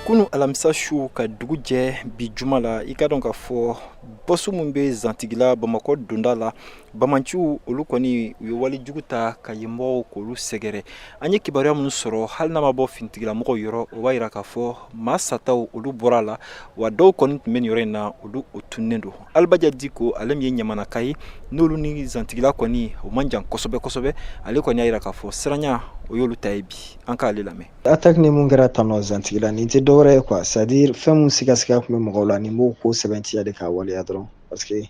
kunu alamisa su ka dugu jɛ bi juma la i ka dɔn ka fɔ bɔsu mun bɛ Zantigila Bamakɔ donda la bamanciw olu kɔni u ye wali jugu ta ka yenmɔgɔw k'olu sɛgɛrɛ an ye kibaruya minnu sɔrɔ hali n'a ma bɔ finitigilamɔgɔw yɔrɔ o b'a yira ka fɔ maa sataw olu bɔra la wa dɔw kɔni tun bɛ nin yɔrɔ in na olu o tunnen don Alibaja Diko ale min ye ɲamanaka ye n'olu ni Zantigila kɔni o man jan kosɛbɛ kosɛbɛ ale kɔni y'a yira ka fɔ siranya o y'olu ta ye bi an k'ale lamɛn. Attaque ni mun kɛra tannɔ Zantigila nin tɛ dɔwɛrɛ ye quoi, c'est à dire fɛn mun siga tun bɛ mɔgɔw la nin b'o ko sɛbɛntiya de k'a waleya dɔrɔn parce que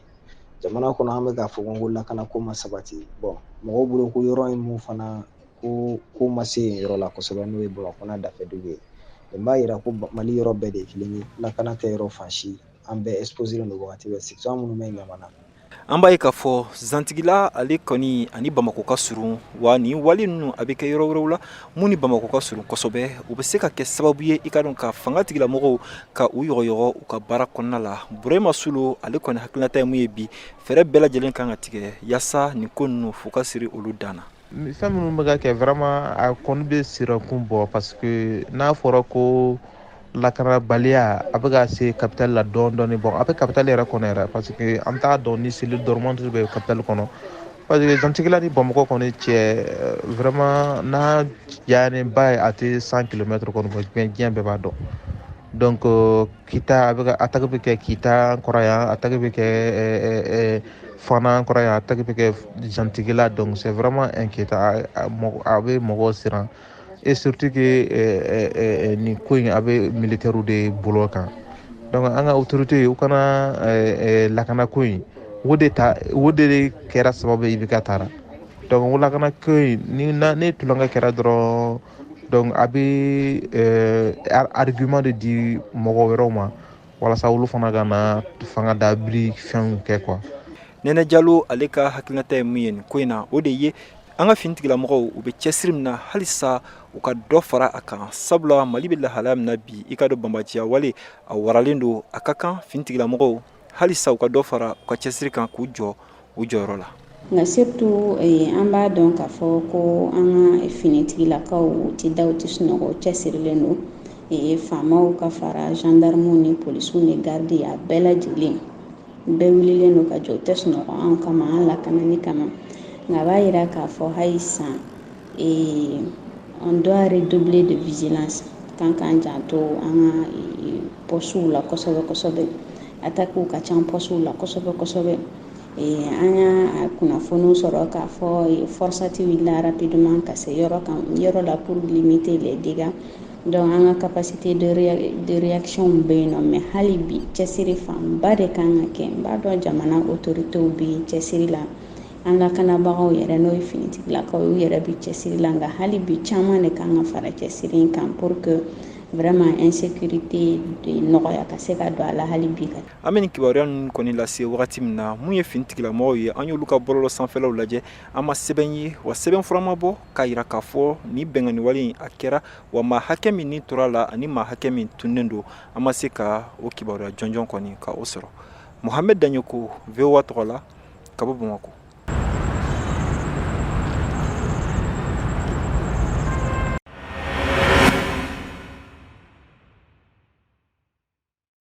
jamana kɔnɔ an bɛ k'a fɔ ko lakana ko ma sabati bon mɔgɔw bolo ko yɔrɔ in mun fana ko ma se yen yɔrɔ la kosɛbɛ n'o ye Bamakɔ n'a dafɛdugu ye nin b'a yira ko Mali yɔrɔ bɛɛ de ye kelen ye lakana tɛ yɔrɔ fan si an bɛɛ exposé don wagati bɛɛ section minnu bɛ ɲamana. An b'a ye k'a fɔ Zantigila ale kɔni ani Bamakɔ ka surun wa nin wali ninnu a bɛ kɛ yɔrɔ wɛrɛw la mun ni Bamakɔ ka surun kosɛbɛ u bɛ se ka kɛ sababu ye i ka dɔn ka fanga tigilamɔgɔw ka u yɔgɔyɔgɔ u ka baara kɔnɔna la Burema Sulu ale kɔni hakilinata ye mun ye bi fɛɛrɛ bɛɛ lajɛlen kan ka tigɛ yaasa nin ko ninnu f'u ka siri olu dan na. Fɛn minnu bɛ ka kɛ vraiment a kɔni bɛ sirakun bɔ parce que n'a fɔra ko lakanabaliya a bɛ ka se capitale la dɔɔni bon a bɛ capitale yɛrɛ kɔnɔ yɛrɛ parce que an t'a dɔn ni cellule dormante bɛ capitale kɔnɔ parce que Zantigila ni Bamakɔ kɔni cɛ vraiment n'a jayanenba ye a tɛ 100 km kɔni bɔ diɲɛ bɛɛ b'a dɔn donc Kita a bɛ ka attaque bɛ kɛ Kita kɔrɔ yan attaque bɛ kɛ Fana kɔrɔ yan attaque bɛ kɛ Zantigila donc c'est vraiment inquiétant a bɛ mɔgɔw siran et surtout que nin ko in a bɛ militaire de bolo kan donc an ka autorité u kana lakana ko in o de kɛra sababu ye i bɛ ka taara donc o lakana ko in ni tulonkɛ kɛra dɔrɔn donc a bɛ argument de di mɔgɔ wɛrɛw ma walasa olu fana ka na fanga dabiri fɛnw kɛ quoi. Nɛnɛ Jalo ale ka hakilinata ye mun ye nin ko in na o de ye an ka finitigilamɔgɔw u bɛ cɛsiri min na halisa u ka dɔ fara a kan sabula Mali bɛ lahalaya min na bi i ka dɔn banbaaciya wale a waralen don a ka kan finitigilamɔgɔw halisa u ka dɔ fara u ka cɛsiri kan k'u jɔ u jɔyɔrɔ la. Nka surtout an b'a dɔn k'a fɔ ko an ka finitigilakaw tɛ da u tɛ sunɔgɔ cɛsirilen don faamaw ka fara gendarmew ni polisiw ni garde a bɛɛ lajɛlen bɛɛ wililen don ka jɔ u tɛ sunɔgɔ an kama an lakanani kama nka a b'a yira k'a fɔ hali sisan on doit redoubler de vigilance kan k'an janto an ka pɔsiw la kosɛbɛ kosɛbɛ attaquew ka ca pɔsiw la kosɛbɛ kosɛbɛ an y'a kunnafoniw sɔrɔ k'a fɔ forçati wulila rapidement ka se yɔrɔ la pour limiter les dégâts donc an ka capacité de réaction bɛ yen nɔ mais hali bi cɛsiri fanba de kan ka kɛ n b'a dɔn jamana autoritéw bɛ cɛsiri la an lakanabagaw yɛrɛ n'o ye finitigilakaw u yɛrɛ bɛ cɛsiri la nka hali bi caman de kan ka fara cɛsiri in kan pour que vraiment insécurité de nɔgɔya ka se ka don a la hali bi. An bɛ nin kibaruya ninnu kɔni lase wagati min na mun ye finitigilamɔgɔw ye an y'olu ka bɔlɔlɔ sanfɛlaw lajɛ an ma sɛbɛn ye wa sɛbɛn fura ma bɔ k'a yira k'a fɔ ni bɛnkanni wale in a kɛra wa maa hakɛ min ni tora la ani maa hakɛ min tunnen don an ma se ka o kibaruya jɔnjɔn kɔni ka o sɔrɔ. Mohamed Daɲoko VOA tɔgɔ la ka bɔ Bamakɔ.